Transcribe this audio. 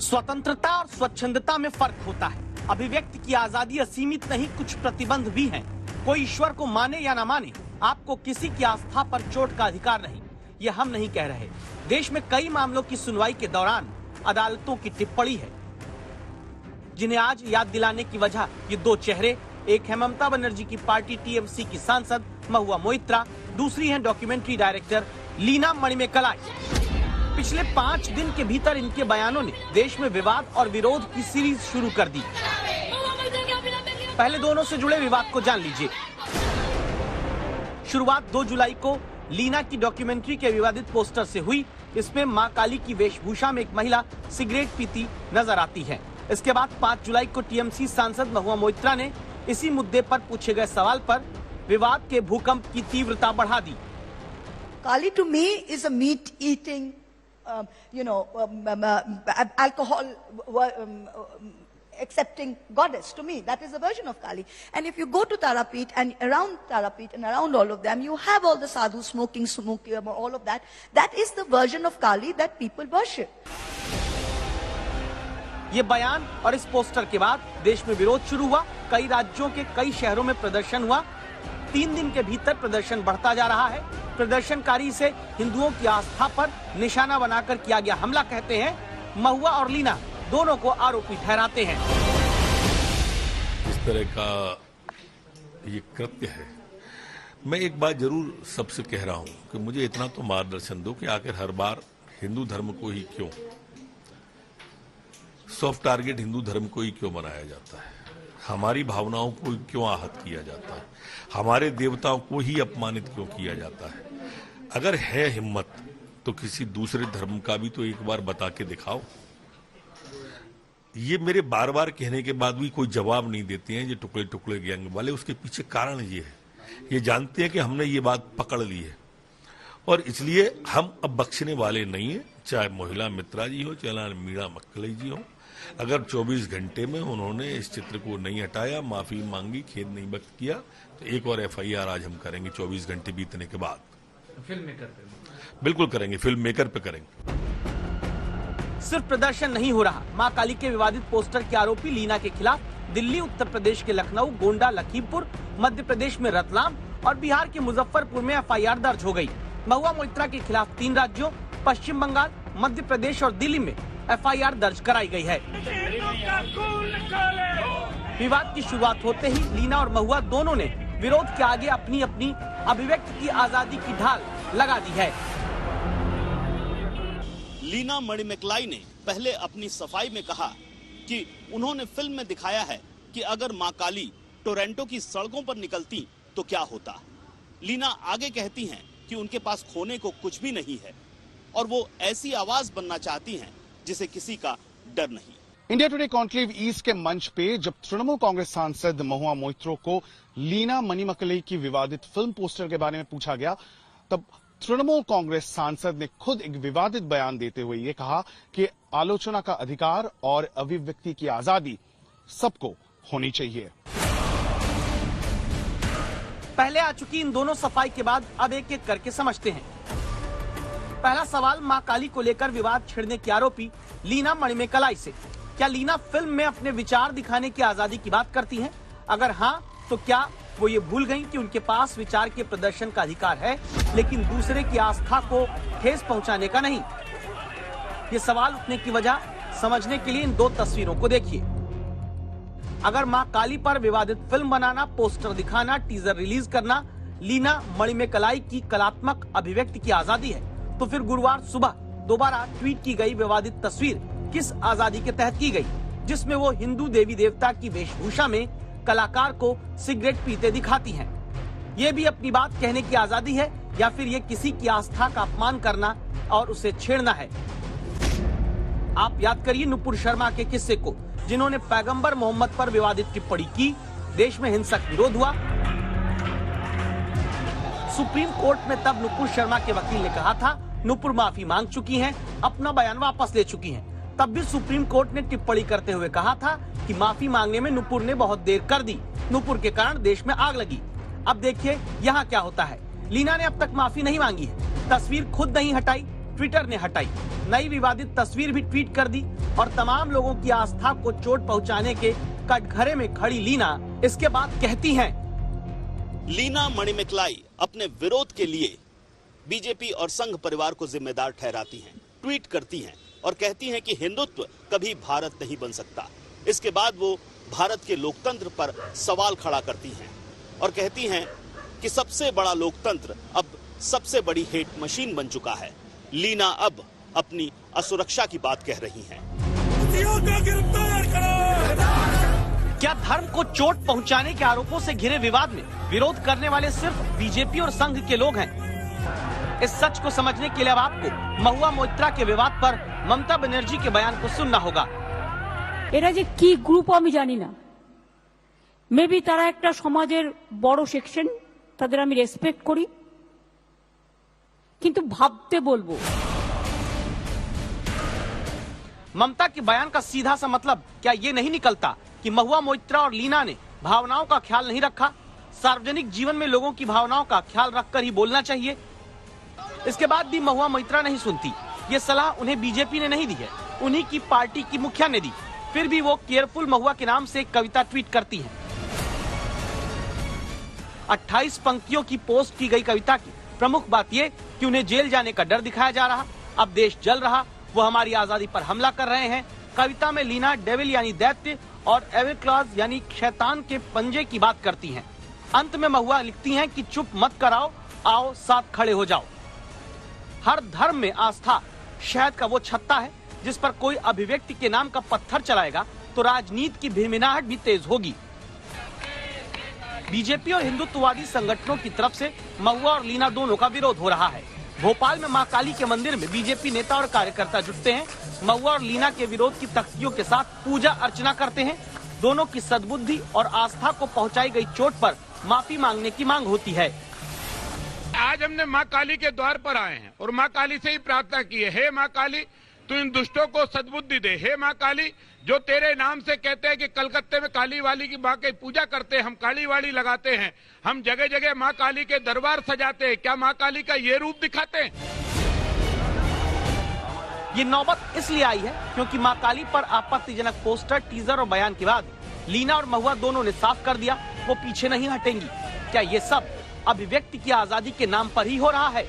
स्वतंत्रता और स्वच्छंदता में फर्क होता है। अभिव्यक्ति की आजादी असीमित नहीं, कुछ प्रतिबंध भी हैं। कोई ईश्वर को माने या ना माने, आपको किसी की आस्था पर चोट का अधिकार नहीं। ये हम नहीं कह रहे। देश में कई मामलों की सुनवाई के दौरान अदालतों की टिप्पणी है, जिन्हें आज याद दिलाने की वजह ये दो चेहरे। एक है ममता बनर्जी की पार्टी टीएमसी की सांसद महुआ मोइत्रा, दूसरी है डॉक्यूमेंट्री डायरेक्टर लीना मणिमेकलाई। पिछले 5 दिन के भीतर इनके बयानों ने देश में विवाद और विरोध की सीरीज शुरू कर दी। पहले दोनों से जुड़े विवाद को जान लीजिए। शुरुआत 2 जुलाई को लीना की डॉक्यूमेंट्री के विवादित पोस्टर से हुई। इसमें मां काली की वेशभूषा में एक महिला सिगरेट पीती नजर आती है। इसके बाद 5 जुलाई को टीएमसी सांसद महुआ मोइत्रा ने इसी मुद्दे पर पूछे गए सवाल पर विवाद के भूकंप की तीव्रता बढ़ा दी। Kali to me is a meat-eating, alcohol accepting goddess. To me, that is a version of Kali. And if you go to Tarapet and around all of them, you have all the sadhus smoking, all of that. That is the version of Kali that people worship. ये बयान और इस poster के बाद देश में विरोध शुरू हुआ। कई राज्यों के कई शहरों में प्रदर्शन हुआ। 3 दिन के भीतर प्रदर्शन बढ़ता जा रहा है। प्रदर्शनकारी इसे हिंदुओं की आस्था पर निशाना बनाकर किया गया हमला कहते हैं। महुआ और लीना दोनों को आरोपी ठहराते हैं। इस तरह का ये कृत्य है। मैं एक बात जरूर सबसे कह रहा हूं कि मुझे इतना तो मार्गदर्शन दो कि आखिर हर बार हिंदू धर्म को ही क्यों, सॉफ्ट टारगेट हिंदू धर्म को ही क्यों बनाया जाता है, हमारी भावनाओं को क्यों आहत किया जाता है, हमारे देवताओं को ही अपमानित क्यों किया जाता है। अगर है हिम्मत तो किसी दूसरे धर्म का भी तो एक बार बता के दिखाओ। ये मेरे बार बार कहने के बाद भी कोई जवाब नहीं देते हैं ये टुकड़े टुकड़े गैंग वाले। उसके पीछे कारण ये है, ये जानते हैं कि हमने ये बात पकड़ ली है और इसलिए हम अब बख्शने वाले नहीं है। चाहे महिला मित्रा जी हो, चाहे मीणा मक्कली जी हो, अगर 24 घंटे में उन्होंने इस चित्र को नहीं हटाया, माफी मांगी, खेद नहीं व्यक्त किया, तो एक और एफआईआर आज हम करेंगे 24 घंटे बीतने के बाद। फिल्म मेकर पे बिल्कुल करेंगे, फिल्म मेकर पे करेंगे। सिर्फ प्रदर्शन नहीं हो रहा। मां काली के विवादित पोस्टर के आरोपी लीना के खिलाफ दिल्ली, उत्तर प्रदेश के लखनऊ, गोंडा, लखीमपुर, मध्य प्रदेश में रतलाम और बिहार के मुजफ्फरपुर में एफआईआर दर्ज हो गई। महुआ मोइत्रा के खिलाफ 3 राज्यों पश्चिम बंगाल, मध्य प्रदेश और दिल्ली में एफआईआर दर्ज कराई गई है। विवाद की शुरुआत होते ही लीना और महुआ दोनों ने विरोध के आगे अपनी अपनी अभिव्यक्ति की आजादी की ढाल लगा दी है। लीना मणिमेकलाई ने पहले अपनी सफाई में कहा कि उन्होंने फिल्म में दिखाया है कि अगर मां काली टोरंटो की सड़कों पर निकलती तो क्या होता। लीना आगे कहती हैं कि उनके पास खोने को कुछ भी नहीं है और वो ऐसी आवाज बनना चाहती हैं जिसे किसी का डर नहीं। इंडिया टुडे कॉन्क्लेव ईस्ट के मंच पे जब तृणमूल कांग्रेस सांसद महुआ मोइत्रा को लीना मणिमेकलाई की विवादित फिल्म पोस्टर के बारे में पूछा गया, तब तृणमूल कांग्रेस सांसद ने खुद एक विवादित बयान देते हुए ये कहा कि आलोचना का अधिकार और अभिव्यक्ति की आजादी सबको होनी चाहिए। पहले आ चुकी इन दोनों सफाई के बाद अब एक एक करके समझते हैं। पहला सवाल मां काली को लेकर विवाद छेड़ने की आरोपी लीना मणिमेकलाई से। क्या लीना फिल्म में अपने विचार दिखाने की आजादी की बात करती हैं? अगर हाँ, तो क्या वो ये भूल गईं कि उनके पास विचार के प्रदर्शन का अधिकार है, लेकिन दूसरे की आस्था को ठेस पहुंचाने का नहीं? ये सवाल उठने की वजह समझने के लिए इन 2 तस्वीरों को देखिए। अगर मां काली पर विवादित फिल्म बनाना, पोस्टर दिखाना, टीजर रिलीज करना लीना मणिमेकलाई की कलात्मक अभिव्यक्ति की आजादी है, तो फिर गुरुवार सुबह दोबारा ट्वीट की गई विवादित तस्वीर किस आजादी के तहत की गई, जिसमें वो हिंदू देवी देवता की वेशभूषा में कलाकार को सिगरेट पीते दिखाती हैं? ये भी अपनी बात कहने की आजादी है या फिर ये किसी की आस्था का अपमान करना और उसे छेड़ना है? आप याद करिए नुपुर शर्मा के किस्से को, जिन्होंने पैगंबर मोहम्मद पर विवादित टिप्पणी की। देश में हिंसक विरोध हुआ। सुप्रीम कोर्ट में तब नुपुर शर्मा के वकील ने कहा था नुपुर माफी मांग चुकी हैं, अपना बयान वापस ले चुकी हैं। तब भी सुप्रीम कोर्ट ने टिप्पणी करते हुए कहा था कि माफी मांगने में नुपुर ने बहुत देर कर दी, नुपुर के कारण देश में आग लगी। अब देखिए यहाँ क्या होता है। लीना ने अब तक माफी नहीं मांगी है, तस्वीर खुद नहीं हटाई, ट्विटर ने हटाई। नई विवादित तस्वीर भी ट्वीट कर दी और तमाम लोगों की आस्था को चोट पहुंचाने के कटघरे में खड़ी लीना इसके बाद कहती हैं, लीना मणिमेकलाई अपने विरोध के लिए बीजेपी और संघ परिवार को जिम्मेदार ठहराती हैं, ट्वीट करती हैं और कहती हैं कि हिंदुत्व कभी भारत नहीं बन सकता। इसके बाद वो भारत के लोकतंत्र पर सवाल खड़ा करती हैं और कहती हैं कि सबसे बड़ा लोकतंत्र अब सबसे बड़ी हेट मशीन बन चुका है। लीना अब अपनी असुरक्षा की बात कह रही हैं। क्या धर्म को चोट पहुंचाने के आरोपों से घिरे विवाद में विरोध करने वाले सिर्फ बीजेपी और संघ के लोग हैं? इस सच को समझने के लिए अब आपको महुआ मोइत्रा के विवाद पर ममता बनर्जी के बयान को सुनना होगा। এরা যে কি গ্রুপ আমি জানি না, মেবি তারা একটা সমাজের বড় সেকশন, তাদের আমি রেসপেক্ট করি, কিন্তু ভাবতে বলবো। ममता के बयान का सीधा सा मतलब क्या ये नहीं निकलता कि महुआ मोइत्रा और लीना ने भावनाओं का ख्याल नहीं रखा? सार्वजनिक जीवन में लोगों की भावनाओं का ख्याल रखकर ही बोलना चाहिए। इसके बाद भी महुआ मोइत्रा नहीं सुनती। ये सलाह उन्हें बीजेपी ने नहीं दी है, उन्हीं की पार्टी की मुखिया ने दी। फिर भी वो केयरफुल महुआ के नाम से एक कविता ट्वीट करती हैं। 28 पंक्तियों की पोस्ट की गई कविता की प्रमुख बात ये कि उन्हें जेल जाने का डर दिखाया जा रहा, अब देश जल रहा, वो हमारी आजादी पर हमला कर रहे हैं। कविता में लीना डेविल यानी दैत्य और एविल क्लॉज यानी शैतान के पंजे की बात करती हैं। अंत में महुआ लिखती हैं कि चुप मत कराओ, आओ साथ खड़े हो जाओ। हर धर्म में आस्था शहद का वो छत्ता है जिस पर कोई अभिव्यक्ति के नाम का पत्थर चलाएगा तो राजनीति की भिनभिनाहट भी तेज होगी। बीजेपी और हिंदुत्ववादी संगठनों की तरफ से महुआ और लीना दोनों का विरोध हो रहा है। भोपाल में मां काली के मंदिर में बीजेपी नेता और कार्यकर्ता जुटते हैं। महुआ और लीना के विरोध की तख्तियों के साथ पूजा अर्चना करते हैं। दोनों की सद्बुद्धि और आस्था को पहुंचाई गई चोट पर माफी मांगने की मांग होती है। आज हमने मां काली के द्वार पर आए हैं और मां काली से ही प्रार्थना की है, हे मां काली तू इन दुष्टों को सद्बुद्धि दे। हे मां काली, जो तेरे नाम से कहते हैं कि कलकत्ते में काली वाली की मां की पूजा करते हैं, हम काली वाली लगाते हैं, हम जगह जगह मां काली के दरबार सजाते हैं, क्या मां काली का ये रूप दिखाते हैं? ये नौबत इसलिए आई है क्योंकि मां काली पर आपत्तिजनक पोस्टर, टीजर और बयान के बाद लीना और महुआ दोनों ने साफ कर दिया वो पीछे नहीं हटेंगी। क्या ये सब अभिव्यक्ति की आजादी के नाम पर ही हो रहा है?